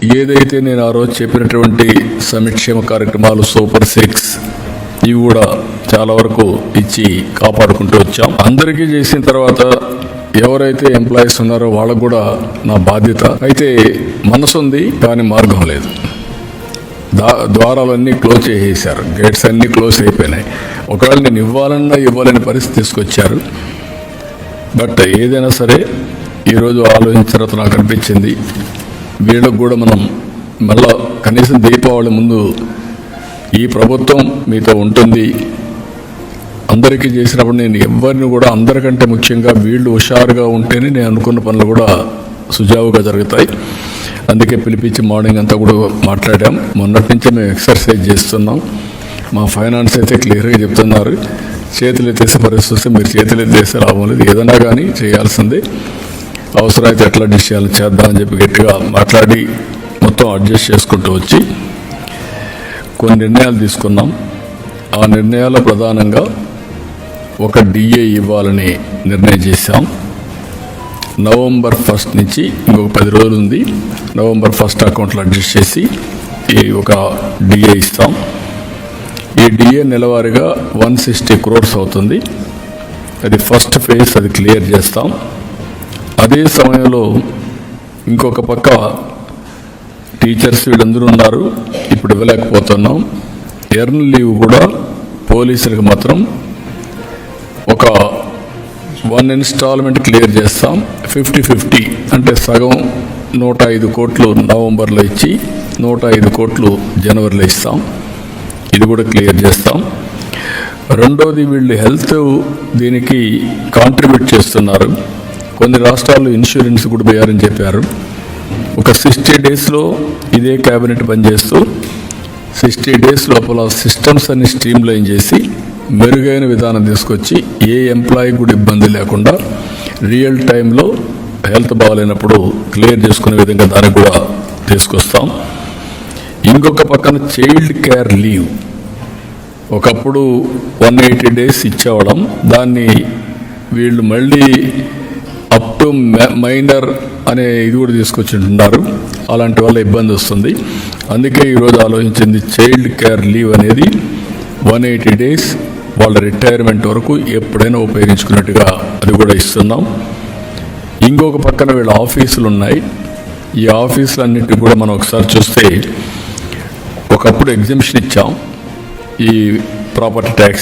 ఏదైతే నేను ఆ రోజు చెప్పినటువంటి సంక్షేమ కార్యక్రమాలు సూపర్ 6 ఇవి కూడా చాలా వరకు ఇచ్చి కాపాడుకుంటూ వచ్చాం. అందరికీ చేసిన తర్వాత ఎవరైతే ఎంప్లాయీస్ ఉన్నారో వాళ్ళకు కూడా నా బాధ్యత. అయితే మనసు ఉంది కానీ మార్గం లేదు. ద్వారాలన్నీ క్లోజ్ చేసేసారు, గేట్స్ అన్నీ క్లోజ్ అయిపోయినాయి. ఒకవేళ నేను ఇవ్వాలని పరిస్థితి తీసుకొచ్చారు. బట్ ఏదైనా సరే ఈరోజు ఆలోచించిన తర్వాత నాకు అనిపించింది వీళ్ళకు కూడా మనం మళ్ళా కనీసం దీపావళి ముందు ఈ ప్రభుత్వం మీతో ఉంటుంది, అందరికీ చేసినప్పుడు నేను ఎవరిని కూడా అందరికంటే ముఖ్యంగా వీళ్ళు హుషారుగా ఉంటేనే నేను అనుకున్న పనులు కూడా సుజావుగా జరుగుతాయి. అందుకే పిలిపించి మార్నింగ్ అంతా కూడా మాట్లాడాం. మొన్నటి నుంచి మేము ఎక్సర్సైజ్ చేస్తున్నాం. మా ఫైనాన్స్ అయితే క్లియర్గా చెప్తున్నారు, చేతులు ఎత్తేసే పరిస్థితి మీరు చేతులు ఎత్తేసే లాభం లేదు, ఏదైనా కానీ చేయాల్సిందే, అవసరమైతే ఎట్లా డిసిషన్లు చేద్దామని చెప్పి గట్టిగా మాట్లాడి మొత్తం అడ్జస్ట్ చేసుకుంటూ వచ్చి కొన్ని నిర్ణయాలు తీసుకున్నాం. ఆ నిర్ణయాలు ప్రధానంగా ఒక డిఏ ఇవ్వాలని నిర్ణయం చేశాం. నవంబర్ 1 నుంచి ఇంకొక 10 రోజులు ఉంది. నవంబర్ 1 అకౌంట్లో అడ్జస్ట్ చేసి ఈ ఒక డిఏ ఇస్తాం. ఈ డిఏ నెలవారీగా 160 crores అవుతుంది. అది ఫస్ట్ ఫేజ్, అది క్లియర్ చేస్తాం. అదే సమయంలో ఇంకొక పక్క టీచర్స్ వీళ్ళందరూ ఉన్నారు, ఇప్పుడు ఇవ్వలేకపోతున్నాం. ఎర్న్ లీవ్ కూడా పోలీసులకు మాత్రం ఒక 1 ఇన్స్టాల్మెంట్ క్లియర్ చేస్తాం. 50-50 అంటే సగం 105 కోట్లు నవంబర్లో ఇచ్చి 105 కోట్లు జనవరిలో ఇస్తాం. ఇది కూడా క్లియర్ చేస్తాం. రెండోది వీళ్ళు హెల్త్ దీనికి కాంట్రిబ్యూట్ చేస్తున్నారు. కొన్ని రాష్ట్రాల్లో ఇన్సూరెన్స్ కూడా వేయాలని చెప్పారు. ఒక 60 డేస్లో ఇదే క్యాబినెట్ పనిచేస్తూ 60 డేస్ లోపల సిస్టమ్స్ అన్ని స్ట్రీమ్లైన్ చేసి మెరుగైన విధానం తీసుకొచ్చి ఏ ఎంప్లాయీ కూడా ఇబ్బంది లేకుండా రియల్ టైంలో హెల్త్ బాగాలేనప్పుడు క్లియర్ చేసుకునే విధంగా దానికి కూడా తీసుకొస్తాం. ఇంకొక పక్కన చైల్డ్ కేర్ లీవ్ ఒకప్పుడు 180 డేస్ ఇచ్చేవడం, దాన్ని వీళ్ళు మళ్ళీ అప్ టు మైనర్ అనే ఇది కూడా తీసుకొచ్చింటున్నారు. అలాంటి వల్ల ఇబ్బంది వస్తుంది. అందుకే ఈరోజు ఆలోచించింది చైల్డ్ కేర్ లీవ్ అనేది 180 డేస్ వాళ్ళ రిటైర్మెంట్ వరకు ఎప్పుడైనా ఉపయోగించుకున్నట్టుగా అది కూడా ఇస్తున్నాం. ఇంకొక పక్కన వీళ్ళ ఆఫీసులు ఉన్నాయి. ఈ ఆఫీసులన్నిటికీ కూడా మనం ఒకసారి చూస్తే ఒకప్పుడు ఎగ్జంప్షన్ ఇచ్చాం ఈ ప్రాపర్టీ ట్యాక్స్